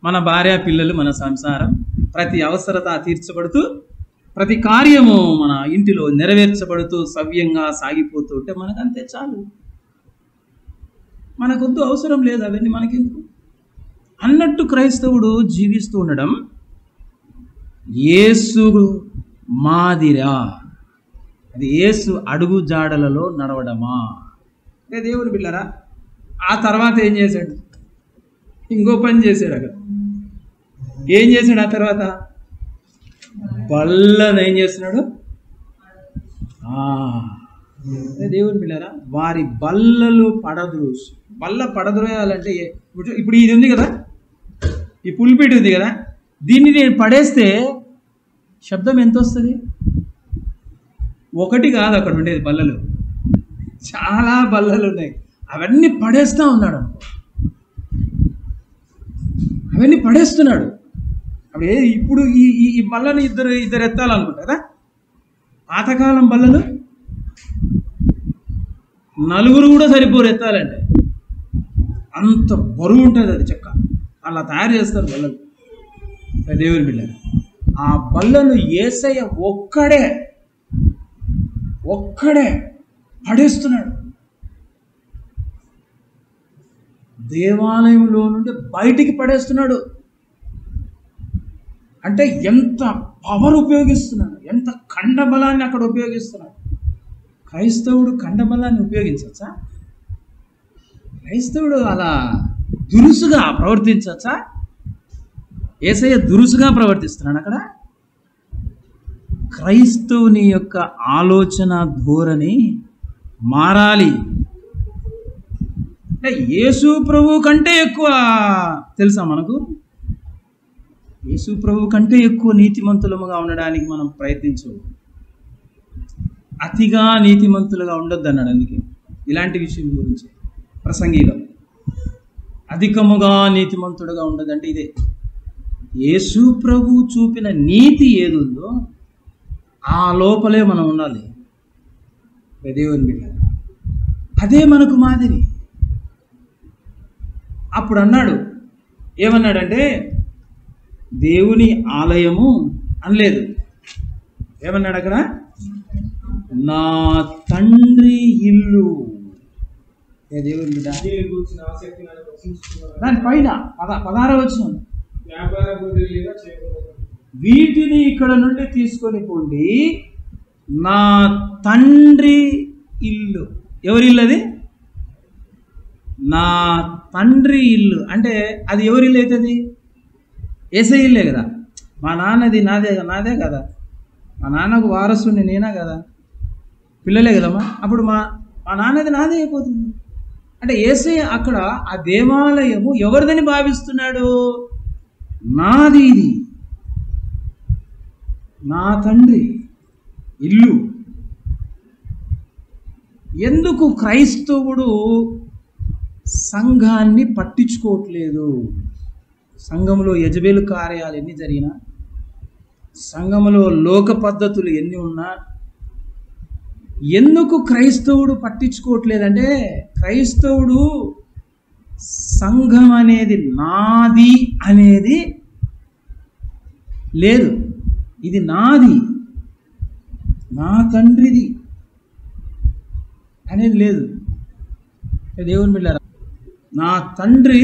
మన భార్య పిల్లలు, మన సంసారం, ప్రతి అవసరత తీర్చబడుతూ, ప్రతి కార్యము మన ఇంటిలో నెరవేర్చబడుతూ సవ్యంగా సాగిపోతూ ఉంటే మనకంతే చాలు. మనకొద్దు, అవసరం లేదు అవన్నీ మనకెందుకు అన్నట్టు క్రైస్తవుడు జీవిస్తూ ఉండడం యేసు మాదిరా. అది యేసు అడుగు జాడలలో నడవడమా? దేవుని బిడ్డలారా, ఆ తర్వాత ఏం చేశాడు? ఇంకో పని చేశాడు. అక్కడ ఏం చేశాడు? ఆ తర్వాత బల్లను ఏం చేస్తున్నాడు? దేవుని బిడ్డలారా, వారి బల్లలు పడద్రోసు. బల్ల పడద్రోయాలంటే ఇప్పుడు ఇది ఉంది కదా, ఈ పుల్పిట్ ఉంది కదా, దీన్ని నేను పడేస్తే శబ్దం ఎంత వస్తుంది? ఒకటి కాదు అక్కడ ఉండేది బల్లలు, చాలా బల్లలు ఉన్నాయి. అవన్నీ పడేస్తూ ఉన్నాడు, అవన్నీ పడేస్తున్నాడు. అప్పుడు ఇప్పుడు ఈ బల్లని ఇద్దరు ఎత్తాలనుకుంటా కదా. పాతకాలం బల్లలు నలుగురు కూడా సరిపోరు ఎత్తాలంటే, అంత బరువు ఉంటుంది అది చెక్క. అలా తయారు చేస్తారు బల్లలు. దేవుని బిడ్డలు, ఆ బల్లను యేసయ్య ఒక్కడే పడేస్తున్నాడు. దేవాలయంలో నుండి బయటికి పడేస్తున్నాడు. అంటే ఎంత పవర్ ఉపయోగిస్తున్నాడు, ఎంత కండబలాన్ని అక్కడ ఉపయోగిస్తున్నాడు. క్రైస్తవుడు కండబలాన్ని ఉపయోగించవచ్చా? క్రైస్తవుడు అలా దురుసుగా ప్రవర్తించవచ్చా? యేసయ్య దురుసుగా ప్రవర్తిస్తున్నాడు అక్కడ. క్రైస్తవుని యొక్క ఆలోచన ధోరణి మారాలి. అంటే యేసు ప్రభు కంటే ఎక్కువ తెలుసా మనకు? యేసు ప్రభు కంటే ఎక్కువ నీతిమంతులముగా ఉండడానికి మనం ప్రయత్నించు. అతిగా నీతిమంతులుగా ఉండొద్దు అన్నాడు. అందుకే ఇలాంటి విషయం గురించి ప్రసంగిలో అధికముగా నీతిమంతుడుగా ఉండదంటే ఇదే. యేసు ప్రభు చూపిన నీతి ఏదుందో ఆ లోపలే మనం ఉండాలి. దేవుని బిడ్డ, అదే మనకు మాదిరి. అప్పుడు అన్నాడు, ఏమన్నాడంటే దేవుని ఆలయము అనలేదు. ఏమన్నాడు అక్కడ? నా తండ్రి ఇల్లు. దేవుని బిడ్డ, దాని పైన 16వ వచనం, వీటిని ఇక్కడ నుండి తీసుకొని పోండి, నా తండ్రి ఇల్లు. ఎవరి ఇల్లు అది? నా తండ్రి ఇల్లు. అంటే అది ఎవరి ఇల్లు అవుతుంది? యేసయ్య ఇల్లే కదా. మా నాన్నది నాదే కదా. మా నాన్నకు వారసుని నేనా కదా, పిల్లలే కదమ్మా. అప్పుడు మా నాన్నది నాదే అయిపోతుంది. అంటే యేసయ్య అక్కడ ఆ దేవాలయము ఎవరిదని భావిస్తున్నాడు? నాది, ఇది నా తండ్రి ఇల్లు. ఎందుకు క్రైస్తవుడు సంఘాన్ని పట్టించుకోవట్లేదు? సంఘంలో యజబేలు కార్యాలు ఎన్ని జరిగినా, సంఘంలో లోక పద్ధతులు ఎన్ని ఉన్నా, ఎందుకు క్రైస్తవుడు పట్టించుకోవట్లేదంటే, క్రైస్తవుడు సంఘం అనేది నాది అనేది లేదు. ఇది నాది, నా తండ్రిది అనేది లేదు. దేవుని బిడ్డలారా, నా తండ్రి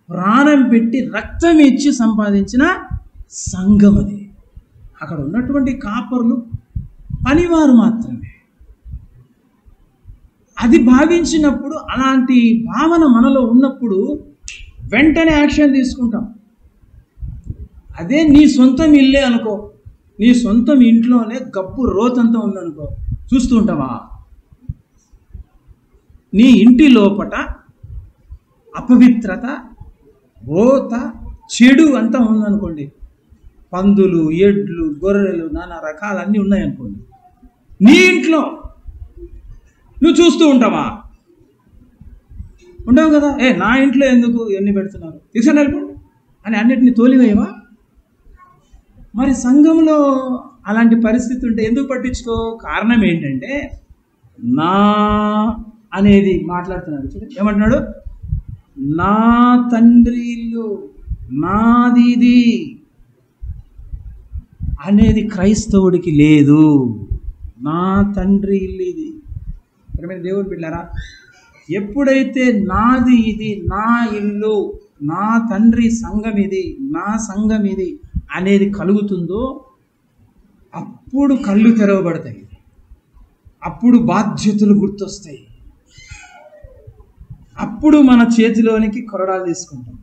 ప్రాణం పెట్టి రక్తం ఇచ్చి సంపాదించిన సంఘం అది. అక్కడ ఉన్నటువంటి కాపరులు పనివారు మాత్రమే. అది భావించినప్పుడు, అలాంటి భావన మనలో ఉన్నప్పుడు వెంటనే యాక్షన్ తీసుకుంటాం. అదే నీ సొంతం ఇల్లే అనుకో, నీ సొంతం ఇంట్లోనే గబ్బు రోతంతా ఉందనుకో, చూస్తూ ఉంటావా? నీ ఇంటి లోపట అపవిత్రత, రోత, చెడు అంతా ఉందనుకోండి, పందులు, ఎడ్లు, గొర్రెలు, నానా రకాలన్నీ ఉన్నాయనుకోండి, నీ ఇంట్లో నువ్వు చూస్తూ ఉంటావా? ఉండవు కదా. నా ఇంట్లో ఎందుకు ఎన్ని పెడుతున్నారు, తీసుకొని వెళ్ళిపోండి అని అన్నిటిని తోలివేయవా? మరి సంఘంలో అలాంటి పరిస్థితి ఉంటే ఎందుకు పట్టించుకో? కారణం ఏంటంటే, నా అనేది మాట్లాడుతున్నాడు. చూడండి ఏమంటున్నాడు? నా తండ్రి ఇల్లు, నాది ఇది అనేది క్రైస్తవుడికి లేదు. నా తండ్రి ఇల్లు ఇది. దేవుని బిడ్డలారా, ఎప్పుడైతే నాది ఇది, నా ఇల్లు, నా తండ్రి సంఘం ఇది, నా సంఘం ఇది అనేది కలుగుతుందో అప్పుడు కళ్ళు తెరవబడతాయి, అప్పుడు బాధ్యతలు గుర్తొస్తాయి. అప్పుడు మన చేతిలోనికి కొరడాలు తీసుకుంటాం.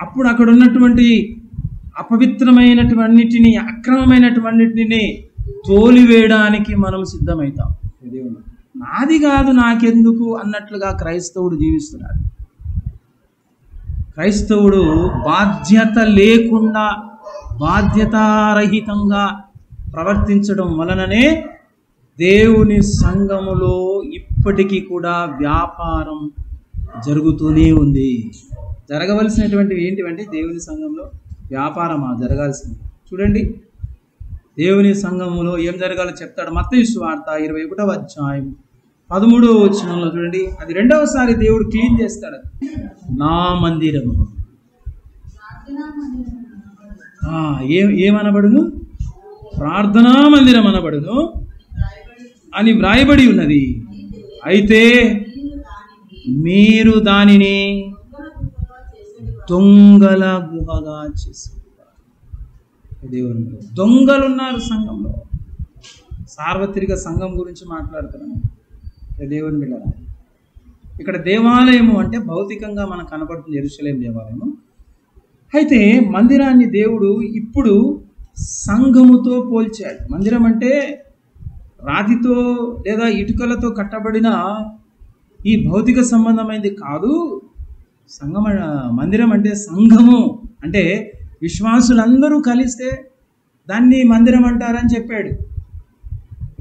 అప్పుడు అక్కడ ఉన్నటువంటి అపవిత్రమైనటువంటిని, అక్రమమైనటువంటిని తోలివేయడానికి మనం సిద్ధమవుతాం. నాది కాదు నాకెందుకు అన్నట్లుగా క్రైస్తవుడు జీవిస్తున్నాడు. క్రైస్తవుడు బాధ్యత లేకుండా, బాధ్యతారహితంగా ప్రవర్తించడం వలననే దేవుని సంఘములో ఇప్పటికీ కూడా వ్యాపారం జరుగుతూనే ఉంది. జరగవలసినటువంటివి ఏంటివంటే దేవుని సంఘంలో వ్యాపారమా జరగాల్సింది. చూడండి, దేవుని సంఘములో ఏం జరగాలో చెప్తాడు. మత్తయి సువార్త 21వ అధ్యాయం 13వ వచనంలో చూడండి. అది రెండవసారి దేవుడు క్లీన్ చేస్తాడు. నా మందిరము ఏమనబడును? ప్రార్థనా మందిరం అనబడును అని వ్రాయబడి ఉన్నది. అయితే మీరు దానిని దొంగల గుహగా చేశారు. దేవుని దొంగలున్నారు సంఘంలో. సార్వత్రిక సంఘం గురించి మాట్లాడుతున్నాను. దేవుని బిడ్డలారా, ఇక్కడ దేవాలయము అంటే భౌతికంగా మనకు కనబడుతుంది యెరూషలేము దేవాలయము. అయితే మందిరాన్ని దేవుడు ఇప్పుడు సంఘముతో పోల్చాడు. మందిరం అంటే రాతితో లేదా ఇటుకలతో కట్టబడిన ఈ భౌతిక సంబంధమైనది కాదు. మందిరం అంటే సంఘము అంటే విశ్వాసులందరూ కలిస్తే దాన్ని మందిరం అంటారని చెప్పాడు.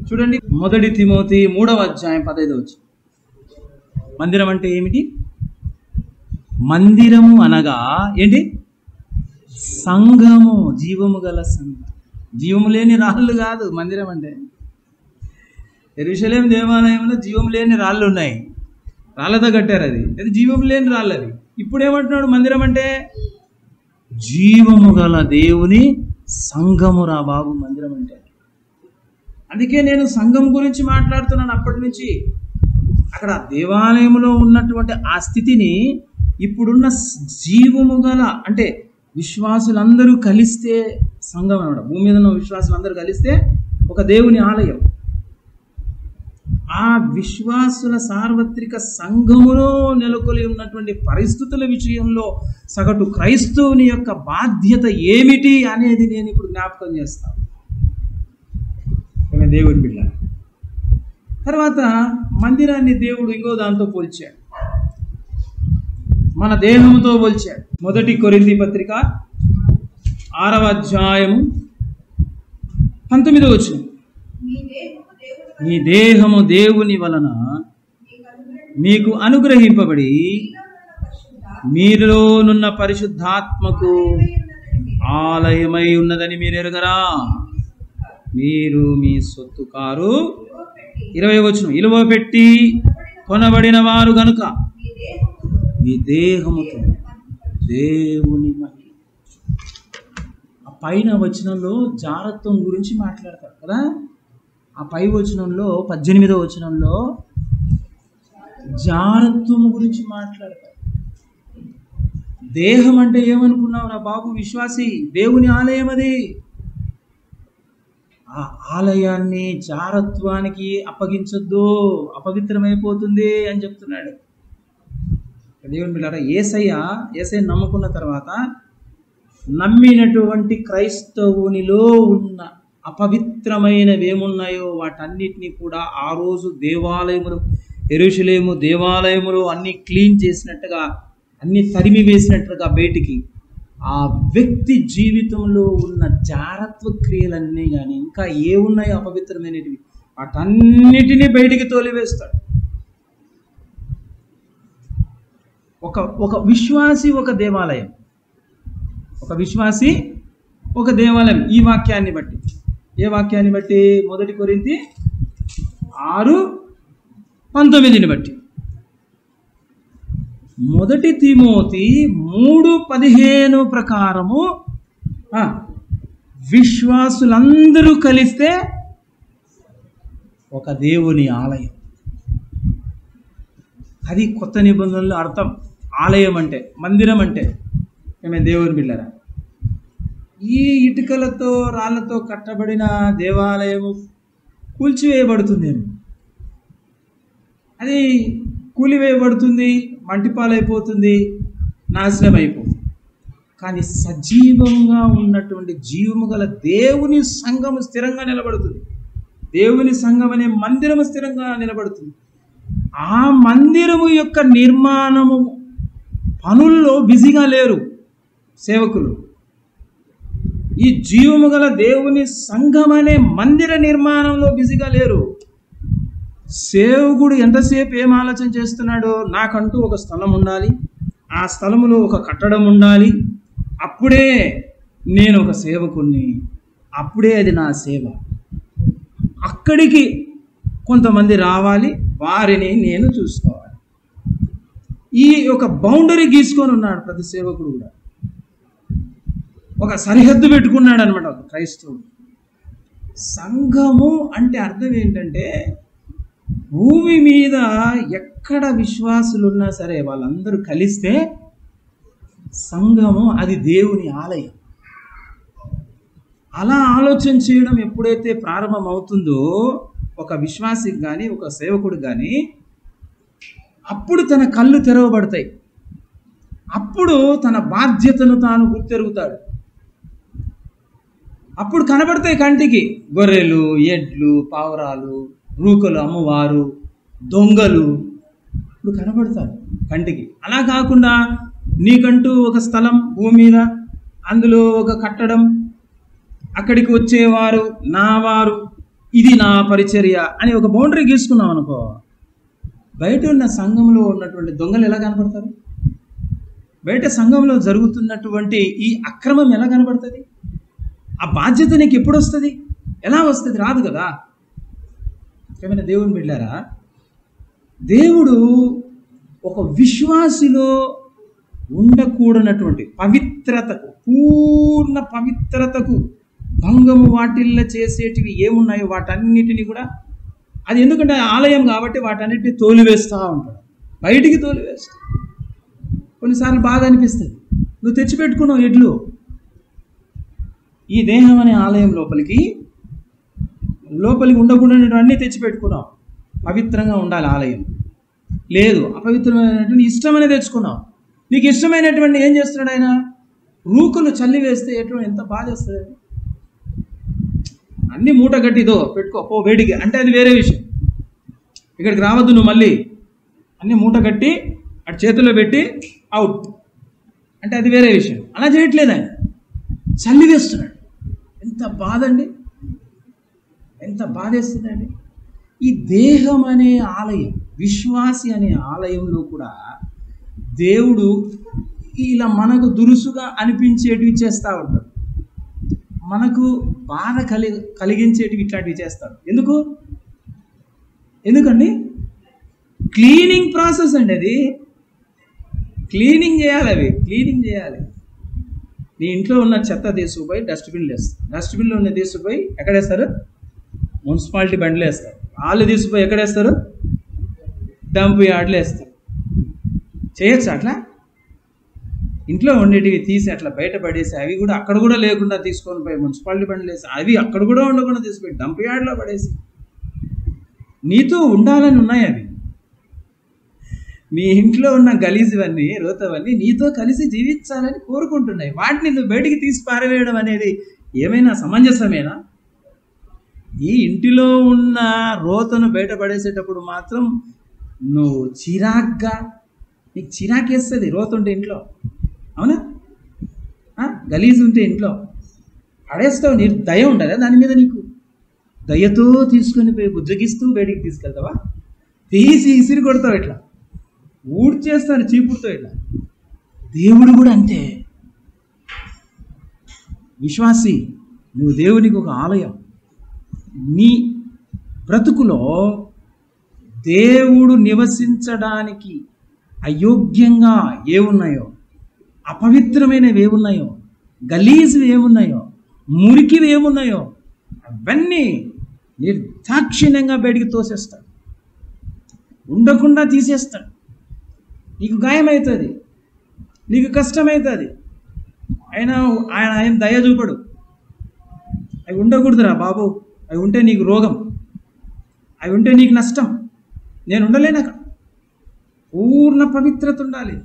చూడండి, 1 తిమోతి 3వ అధ్యాయం 15వ వచనం. మందిరం అంటే ఏమిటి? మందిరము అనగా ఏంటి? సంఘము, జీవము గల సంఘం. జీవము లేని రాళ్ళు కాదు మందిరం అంటే. యెరూషలేము దేవాలయంలో జీవము లేని రాళ్ళు ఉన్నాయి, రాళ్ళతో కట్టారు. అది జీవము లేని రాళ్ళు. అది ఇప్పుడు ఏమంటున్నాడు? మందిరం అంటే జీవము గల దేవుని సంఘము రా బాబు మందిరం అంటే. అందుకే నేను సంఘం గురించి మాట్లాడుతున్నాను అప్పటి నుంచి. అక్కడ దేవాలయంలో ఉన్నటువంటి ఆ స్థితిని ఇప్పుడున్న జీవము గల అంటే విశ్వాసులందరూ కలిస్తే సంఘం అన్నమాట. భూమి మీద ఉన్న విశ్వాసులందరూ కలిస్తే ఒక దేవుని ఆలయం. ఆ విశ్వాసుల సార్వత్రిక సంఘములో నెలకొలి ఉన్నటువంటి పరిస్థితుల విషయంలో సగటు క్రైస్తవుని యొక్క బాధ్యత ఏమిటి అనేది నేను ఇప్పుడు జ్ఞాపకం చేస్తాను. దేవుని బిడ్డ. తర్వాత మందిరాన్ని దేవుడు ఇంకో దాంతో పోల్చాడు, మన దేహంతో పోల్చాడు. 1 కొరింథీ పత్రిక 6వ అధ్యాయము 19వ వచనం. మీ దేహము దేవుని వలన మీకు అనుగ్రహింపబడి మీలోనున్న పరిశుద్ధాత్మకు ఆలయమై ఉన్నదని మీరు ఎరుగరా? మీరు మీ సొత్తు కారు. 20వ వచనం. ఇలువ పెట్టి కొనబడిన వారు గనుక మీ దేహముతో దేవుని మహిమ. ఆ పైన వచనంలో జారత్వం గురించి మాట్లాడతారు కదా. ఆ పై వచనంలో 18వ వచనంలో జారత్వం గురించి మాట్లాడతారు. దేహం అంటే ఏమనుకున్నావు నా బాబు విశ్వాసి? దేవుని ఆలయం అది. ఆ ఆలయాన్ని జారత్వానికి అప్పగించొద్దు, అపవిత్రమైపోతుంది అని చెప్తున్నాడు దేవుని బిడ్డలారా. యేసయ్య నమ్ముకున్న తర్వాత నమ్మినటువంటి క్రైస్తవునిలో ఉన్న అపవిత్రమైనవి ఏమున్నాయో వాటన్నిటినీ కూడా ఆ రోజు దేవాలయములు, యెరూషలేము దేవాలయములు అన్ని క్లీన్ చేసినట్టుగా, అన్ని తరిమి వేసినట్టుగా బయటికి ఆ వ్యక్తి జీవితంలో ఉన్న జారత్వ క్రియలన్నీ కానీ ఇంకా ఏమున్నాయో అపవిత్రమైనవి వాటన్నిటినీ బయటికి తోలివేస్తాడు. ఒక విశ్వాసి ఒక దేవాలయం, ఒక విశ్వాసి ఒక దేవాలయం. ఈ వాక్యాన్ని బట్టి, ఏ వాక్యాన్ని బట్టి? 1 కొరింథీ 6:19 బట్టి. 1 తిమోతి 3:15 ప్రకారము విశ్వాసులందరూ కలిస్తే ఒక దేవుని ఆలయం. అది కొత్త నిబంధనలో అర్థం. ఆలయం అంటే, మందిరం అంటే. మేము దేవుని బిడ్డలారా, ఈ ఇటుకలతో రాళ్లతో కట్టబడిన దేవాలయము కూల్చివేయబడుతుందేమో, అది కూలివేయబడుతుంది, మంటిపాలైపోతుంది, నాశనం అయిపోతుంది. కానీ సజీవంగా ఉన్నటువంటి జీవము గల దేవుని సంఘము స్థిరంగా నిలబడుతుంది. దేవుని సంఘం అనే మందిరము స్థిరంగా నిలబడుతుంది. ఆ మందిరము యొక్క నిర్మాణము పనుల్లో బిజీగా లేరు సేవకులు. ఈ జీవము గల దేవుని సంఘం అనే మందిర నిర్మాణంలో బిజీగా లేరు. సేవకుడు ఎంతసేపు ఏం ఆలోచన చేస్తున్నాడో, నాకంటూ ఒక స్థలం ఉండాలి, ఆ స్థలములో ఒక కట్టడం ఉండాలి, అప్పుడే నేను ఒక సేవకుణ్ణి, అప్పుడే అది నా సేవ. అక్కడికి కొంతమంది రావాలి, వారిని నేను చూసుకోవాలి. ఈ ఒక బౌండరీ గీసుకొని ఉన్నాడు ప్రతి సేవకుడు కూడా. ఒక సరిహద్దు పెట్టుకున్నాడు అనమాట ఒక క్రైస్తవుడు. సంఘము అంటే అర్థం ఏంటంటే, భూమి మీద ఎక్కడ విశ్వాసులు ఉన్నా సరే వాళ్ళందరూ కలిస్తే సంఘము అది దేవుని ఆలయం. అలా ఆలోచన చేయడం ఎప్పుడైతే ప్రారంభం అవుతుందో ఒక విశ్వాసికి కానీ ఒక సేవకుడు కానీ, అప్పుడు తన కళ్ళు తెరవబడతాయి. అప్పుడు తన బాధ్యతను తాను గుర్తెరుగుతాడు. అప్పుడు కనబడతాయి కంటికి గొర్రెలు, ఎడ్లు, పావురాలు, రూకలు అమ్మవారు, దొంగలు ఇప్పుడు కనబడతారు కంటికి. అలా కాకుండా నీకంటూ ఒక స్థలం భూమి మీద, అందులో ఒక కట్టడం, అక్కడికి వచ్చేవారు నా వారు, ఇది నా పరిచర్య అని ఒక బౌండరీ గీసుకున్నాం అనుకో, బయట ఉన్న సంఘంలో ఉన్నటువంటి దొంగలు ఎలా కనబడతారు? బయట సంఘంలో జరుగుతున్నటువంటి ఈ అక్రమం ఎలా కనబడుతుంది? ఆ బాధ్యత నీకు ఎప్పుడు వస్తుంది? ఎలా వస్తుంది? రాదు కదా. ఏమైనా దేవుని బిడ్డారా, దేవుడు ఒక విశ్వాసిలో ఉండకూడనటువంటి పవిత్రతకు, పూర్ణ పవిత్రతకు భంగము వాటిల్ల చేసేటివి ఏమున్నాయో వాటన్నిటిని కూడా, అది ఎందుకంటే ఆలయం కాబట్టి వాటన్నిటిని తోలివేస్తూ ఉంటాడు, బయటికి తోలివేస్తా. కొన్నిసార్లు బాధ అనిపిస్తుంది, నువ్వు తెచ్చిపెట్టుకున్నావు ఎడ్లు, ఈ దేహం అనే ఆలయం లోపలికి ఉండకూడదు అన్నీ తెచ్చిపెట్టుకున్నావు. పవిత్రంగా ఉండాలి ఆలయం, లేదు అపవిత్రమైనటువంటి ఇష్టమనే తెచ్చుకున్నావు. నీకు ఇష్టమైనటువంటి ఏం చేస్తున్నాడు ఆయన? రూకులు చల్లి వేస్తే ఎంత బాధ వస్తుంది. అన్నీ మూట గట్టిదో పెట్టుకో పో వేడికి అంటే అది వేరే విషయం. ఇక్కడికి రావద్దు నువ్వు, మళ్ళీ అన్నీ మూట కట్టి అటు చేతుల్లో పెట్టి అవుట్ అంటే అది వేరే విషయం. అలా చేయట్లేదు ఆయన, చల్లి వేస్తున్నాడు. ఎంత బాధ అండి, ఎంత బాధేస్తుందండి. ఈ దేహం అనే ఆలయం, విశ్వాసి అనే ఆలయంలో కూడా దేవుడు ఇలా మనకు దురుసుగా అనిపించేటివి చేస్తూ ఉంటాడు, మనకు బాధ కలిగించేటివి ఇట్లాంటివి చేస్తాడు. ఎందుకండి? క్లీనింగ్ ప్రాసెస్ అండి అది. క్లీనింగ్ చేయాలి, అవి క్లీనింగ్ చేయాలి. నీ ఇంట్లో ఉన్న చెత్త తీసుకుపోయి డస్ట్బిన్లు వేస్తారు. డస్ట్బిన్లో ఉన్న తీసుకుపోయి ఎక్కడేస్తారు? మున్సిపాలిటీ బండ్లు వేస్తారు. వాళ్ళు తీసుకుపోయి ఎక్కడేస్తారు? డంప్ యార్డ్లు వేస్తారు. చేయొచ్చు అట్లా? ఇంట్లో ఉండేటివి తీసి అట్లా బయటపడేసి అవి కూడా అక్కడ కూడా లేకుండా తీసుకొని పోయి మున్సిపాలిటీ బండ్లు వేసి అవి అక్కడ కూడా ఉండకుండా తీసుకుపోయి డంప్ యార్డ్లో పడేసి, నీతో ఉండాలని ఉన్నాయి అవి. నీ ఇంట్లో ఉన్న గలీజువన్నీ, రోతవన్నీ నీతో కలిసి జీవించాలని కోరుకుంటున్నాయి. వాటిని నువ్వు బయటికి తీసి పారవేయడం అనేది ఏమైనా సమంజసమేనా? ఈ ఇంటిలో ఉన్న రోతను బయటపడేసేటప్పుడు మాత్రం నువ్వు చిరాగ్గా, నీకు చిరాకేస్తుంది రోత ఉంటే ఇంట్లో, అవునా? గలీజు ఉంటే ఇంట్లో పడేస్తావు. నీకు దయ ఉండదా దాని మీద? నీకు దయతో తీసుకొని పోయి బుజ్జగిస్తూ బయటికి తీసుకెళ్తావా? తీసి ఇసిరి కొడతావు, ఇట్లా ఊడ్చేస్తాను చీపుడుతో ఇట్లా. దేవుడు కూడా అంతే. విశ్వాసి, నువ్వు దేవునికి ఒక ఆలయం. నీ బ్రతుకులో దేవుడు నివసించడానికి అయోగ్యంగా ఏమున్నాయో, అపవిత్రమైనవి ఏమున్నాయో, గలీజువి ఏమున్నాయో, మురికివి ఏమున్నాయో అవన్నీ నిర్దాక్షిణ్యంగా బయటికి తోసేస్తాడు, ఉండకుండా తీసేస్తాడు. నీకు గాయమవుతుంది, నీకు కష్టమవుతుంది, అయినా ఆయన ఏం దయ చూపడు. అవి ఉండకూడదురా బాబు, అవి ఉంటే నీకు రోగం, అవి ఉంటే నీకు నష్టం, నేను ఉండలేను అక్కడ. పూర్ణ పవిత్రత ఉండాలి.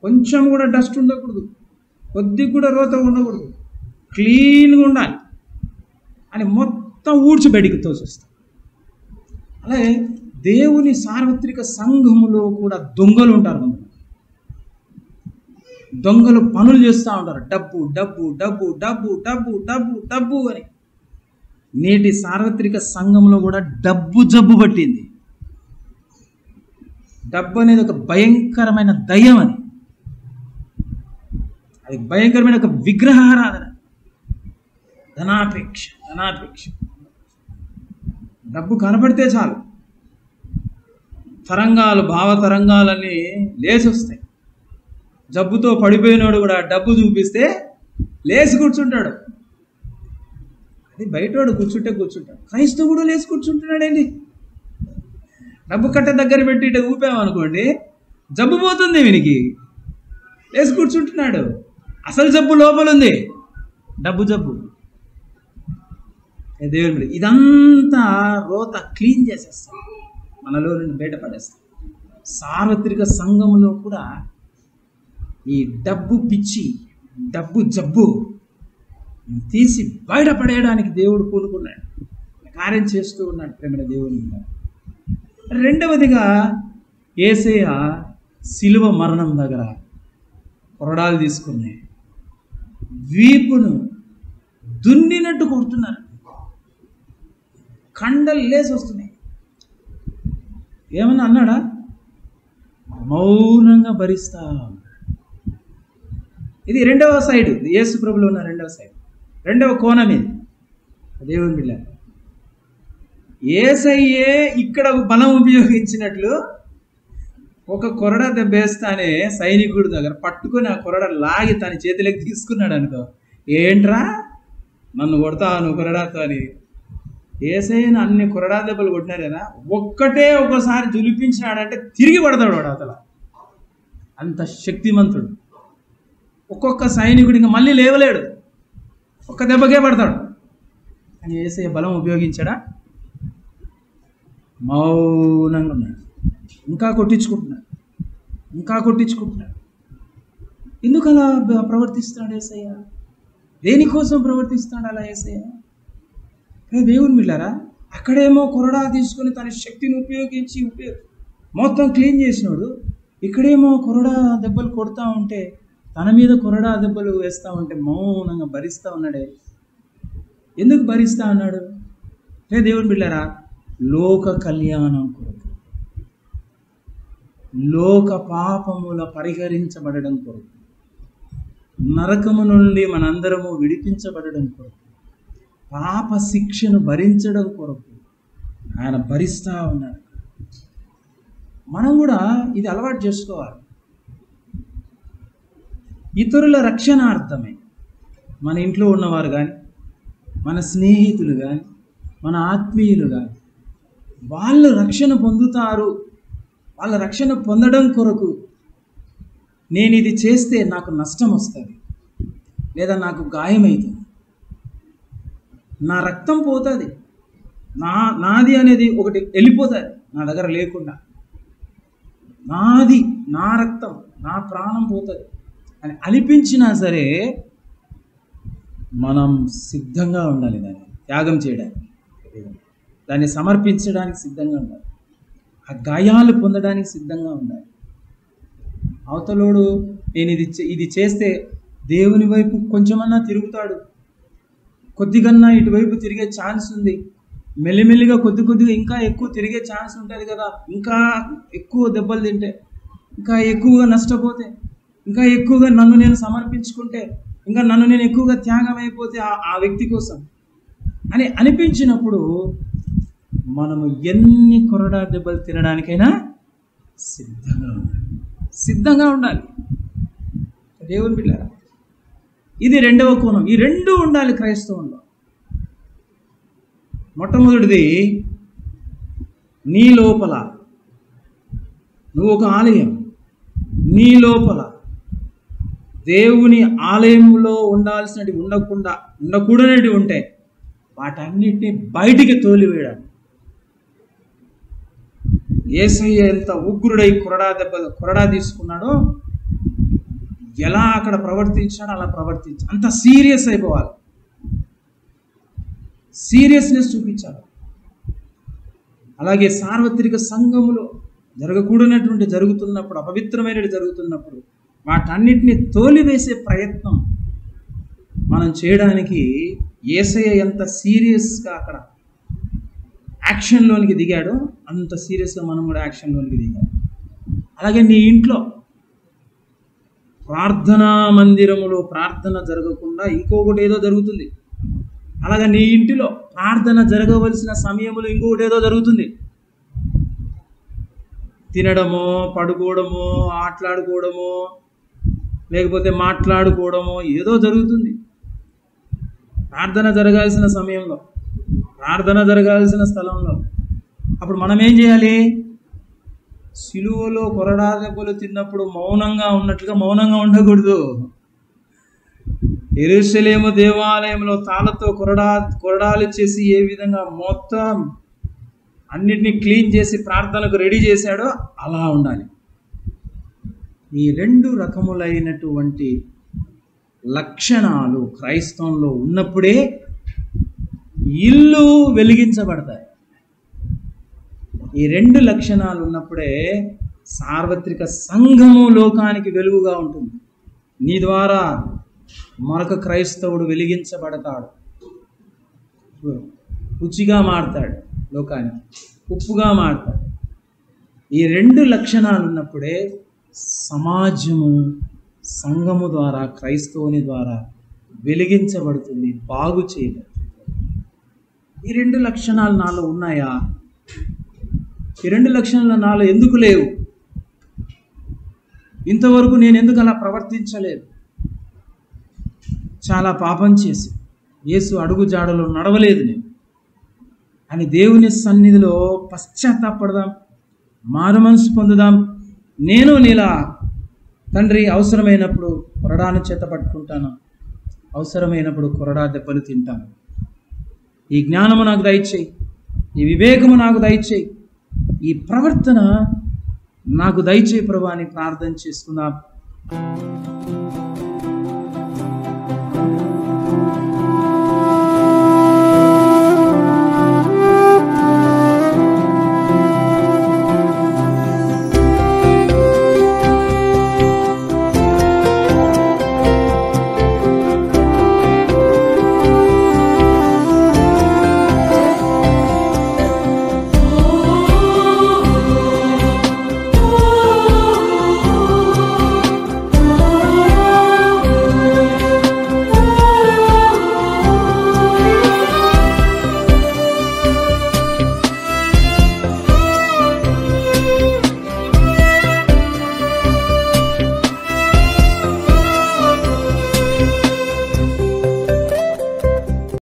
కొంచెం కూడా డస్ట్ ఉండకూడదు, కొద్దిగా కూడా రోత ఉండకూడదు, క్లీన్గా ఉండాలి అని మొత్తం ఊడ్చి బయటికి తోసేస్తాం. అలాగే దేవుని సార్వత్రిక సంఘములో కూడా దొంగలు ఉంటారు. దొంగలు పనులు చేస్తూ ఉంటారు. డబ్బు డబ్బు డబ్బు డబ్బు డబ్బు డబ్బు డబ్బు అని. నేటి సార్వత్రిక సంఘంలో కూడా డబ్బు జబ్బు పట్టింది. డబ్బు అనేది ఒక భయంకరమైన దయ్యం, అని అది భయంకరమైన ఒక విగ్రహారాధన. ధనాపేక్ష ధనాపేక్ష. డబ్బు కనపడితే చాలు తరంగాలు, భావ తరంగాలన్నీ లేచి వస్తాయి. జబ్బుతో పడిపోయినోడు కూడా డబ్బు చూపిస్తే లేచి కూర్చుంటాడు. అది బయటోడు కూర్చుంటాడు. క్రైస్తవుడు లేచి కూర్చుంటున్నాడేంటి? డబ్బు కట్ట దగ్గర పెట్టి ఇటు ఊపామనుకోండి, జబ్బు పోతుంది వీనికి. లేచి కూర్చుంటున్నాడు. అసలు జబ్బు లోపల ఉంది, డబ్బు జబ్బు. దేవుని ఇదంతా రోత క్లీన్ చేసేస్తాం, మనలో నుండి బయటపడేస్తాం. సార్వత్రిక సంఘంలో కూడా ఈ డబ్బు పిచ్చి, డబ్బు జబ్బు తీసి బయటపడేయడానికి దేవుడు పూనుకున్నాడు, కార్యం చేస్తూ ఉన్నాడు ప్రేమ దేవుని. రెండవదిగా యేసయ్య శిలువ మరణం దగ్గర కొరడాలు తీసుకుని వీపును దున్నినట్టు కొడుతున్నారు. కండలు లేసి వస్తున్నాయి. ఏమన్నా అన్నాడా? మౌనంగా భరిస్తా. ఇది రెండవ సైడ్, యేసు ప్రభులో ఉన్న రెండవ సైడ్, రెండవ కోణం ఇది. దేవుని బిడ్డ, యేసయ్యే ఇక్కడ బలం ఉపయోగించినట్లు ఒక కొరడా దెబ్బేస్తానే సైనికుడి దగ్గర పట్టుకొని ఆ కొరడ లాగి తన చేతిలోకి తీసుకున్నాడు అనుకో, ఏంట్రా నన్ను కొడతావు నువ్వు కొరడాతో అని. యేసయ్యను అన్ని కొరడా దెబ్బలు కొట్టినారు కదా, ఒక్కటే ఒకసారి జులిపించినాడంటే తిరిగి పడతాడు వాడు అతల. అంత శక్తిమంతుడు. ఒక్కొక్క సైనికుడు ఇంకా మళ్ళీ లేవలేడు, ఒక్క దెబ్బకే పడతాడు. అని యేసయ్య బలం ఉపయోగించాడా? మౌనంగా ఉన్నాడు. ఇంకా కొట్టించుకుంటున్నాడు. ఎందుకు అలా ప్రవర్తిస్తున్నాడు యేసయ్య? దేనికోసం ప్రవర్తిస్తున్నాడు అలా యేసయ్య? దేవుని బిడ్డలారా, అక్కడేమో కొరడా తీసుకొని తన శక్తిని ఉపయోగించి మొత్తం క్లీన్ చేసినాడు. ఇక్కడేమో కొరడా దెబ్బలు కొడతా ఉంటే, తన మీద కొరడా దెబ్బలు వేస్తూ ఉంటే మౌనంగా భరిస్తూ ఉన్నాడే. ఎందుకు భరిస్తూ ఉన్నాడు? దేవుని బిడ్డలారా, లోక కళ్యాణం కొరకు, లోక పాపముల పరిహరించబడడం కొరకు, నరకము నుండి మనందరము విడిపించబడడం కొరకు, పాప శిక్షను భరించడం కొరకు ఆయన భరిస్తూ ఉన్నాడు. మనం కూడా ఇది అలవాటు చేసుకోవాలి. ఇతరుల రక్షణార్థమే మన ఇంట్లో ఉన్నవారు కానీ, మన స్నేహితులు కానీ, మన ఆత్మీయులు కానీ వాళ్ళు రక్షణ పొందుతారు. వాళ్ళ రక్షణ పొందడం కొరకు నేను ఇది చేస్తే నాకు నష్టం వస్తుంది, లేదా నాకు గాయమవుతుంది, నా రక్తం పోతుంది, నాది అనేది ఒకటి వెళ్ళిపోతుంది నా దగ్గర లేకుండా, నాది, నా రక్తం, నా ప్రాణం పోతుంది అని అనిపించినా సరే మనం సిద్ధంగా ఉండాలి. దాన్ని త్యాగం చేయడానికి, దాన్ని సమర్పించడానికి సిద్ధంగా ఉండాలి. ఆ గాయాలు పొందడానికి సిద్ధంగా ఉండాలి. అవతలోడు నేను ఇది చేస్తే దేవుని వైపు కొంచెమన్నా తిరుగుతాడు, కొద్దిగన్నా ఇటువైపు తిరిగే ఛాన్స్ ఉంది, మెల్లిమెల్లిగా కొద్దిగా ఇంకా ఎక్కువ తిరిగే ఛాన్స్ ఉంటుంది కదా, ఇంకా ఎక్కువ దెబ్బలు తింటే, ఇంకా ఎక్కువగా నష్టపోతే, ఇంకా ఎక్కువగా నన్ను నేను సమర్పించుకుంటే, ఇంకా నన్ను నేను ఎక్కువగా త్యాగం అయిపోతే ఆ వ్యక్తి కోసం అని అనిపించినప్పుడు మనము ఎన్ని కొరడా దెబ్బలు తినడానికైనా సిద్ధంగా ఉండాలి. దేవుని బిడ్డలారా, ఇది రెండవ కోణం. ఈ రెండు ఉండాలి క్రైస్తవంలో. మొట్టమొదటిది, నీ లోపల నువ్వు ఒక ఆలయం, నీ లోపల దేవుని ఆలయంలో ఉండాల్సినవి ఉండకూడనవి ఉంటే వాటన్నిటిని బయటికి తోలివేయడం. యేసయ్య ఎంత ఉగ్రుడై కొరడా తీసుకున్నాడో, ఎలా అక్కడ ప్రవర్తించాడో అలా ప్రవర్తించాడు. అంత సీరియస్ అయిపోవాలి, సీరియస్నెస్ చూపించాలి. అలాగే సార్వత్రిక సంఘములో జరగకూడనటువంటి జరుగుతున్నప్పుడు, అపవిత్రమైనది జరుగుతున్నప్పుడు వాటన్నిటిని తోలివేసే ప్రయత్నం మనం చేయడానికి యేసయ్య ఎంత సీరియస్గా అక్కడ యాక్షన్లోనికి దిగాడో అంత సీరియస్గా మనం కూడా యాక్షన్లోనికి దిగాం. అలాగే నీ ఇంట్లో ప్రార్థనా మందిరములో ప్రార్థన జరగకుండా ఇంకొకటి ఏదో జరుగుతుంది. అలాగే నీ ఇంటిలో ప్రార్థన జరగవలసిన సమయంలో ఇంకొకటి ఏదో జరుగుతుంది. తినడమో, పడుకోవడమో, ఆటలాడుకోవడమో, లేకపోతే మాట్లాడుకోవడమో ఏదో జరుగుతుంది. ప్రార్థన జరగాల్సిన సమయంలో, ప్రార్థన జరగాల్సిన స్థలంలో అప్పుడు మనం ఏం చేయాలి? సిలువలో కొరడా దెబ్బలు తిన్నప్పుడు మౌనంగా ఉన్నట్లుగా మౌనంగా ఉండకూడదు. యెరూషలేము దేవాలయంలో తాళతో కొరడాలు చేసి ఏ విధంగా మొత్తం అన్నిటినీ క్లీన్ చేసి ప్రార్థనకు రెడీ చేశాడో అలా ఉండాలి. ఈ రెండు రకములైనటువంటి లక్షణాలు క్రైస్తవంలో ఉన్నప్పుడే ఇల్లు వెలిగించబడతాయి. ఈ రెండు లక్షణాలు ఉన్నప్పుడే సార్వత్రిక సంఘము లోకానికి వెలుగుగా ఉంటుంది. నీ ద్వారా మరొక క్రైస్తవుడు వెలిగించబడతాడు, రుచిగా మారతాడు, లోకానికి ఉప్పుగా మారతాడు. ఈ రెండు లక్షణాలు ఉన్నప్పుడే సమాజము సంఘము ద్వారా, క్రైస్తవుని ద్వారా వెలిగించబడుతుంది, బాగు చేయబడుతుంది. ఈ రెండు లక్షణాలు నాలో ఉన్నాయా? ఈ రెండు లక్షణాలు నాలో ఎందుకు లేవు? ఇంతవరకు నేను ఎందుకు అలా ప్రవర్తించలేదు? చాలా పాపం చేసి యేసు అడుగు జాడలో నడవలేదు నేను అని దేవుని సన్నిధిలో పశ్చాత్తాపడదాం, మారు మనసు పొందుదాం. నేను నీలా తండ్రి అవసరమైనప్పుడు కొరడాను చేత పట్టుకుంటాను, అవసరమైనప్పుడు కొరడా దెబ్బలు తింటాను. ఈ జ్ఞానము నాకు దయచేయి, ఈ వివేకము నాకు దయచేయి, ఈ ప్రవర్తన నాకు దయచేయి ప్రభువా అని ప్రార్థన చేసుకుందాం.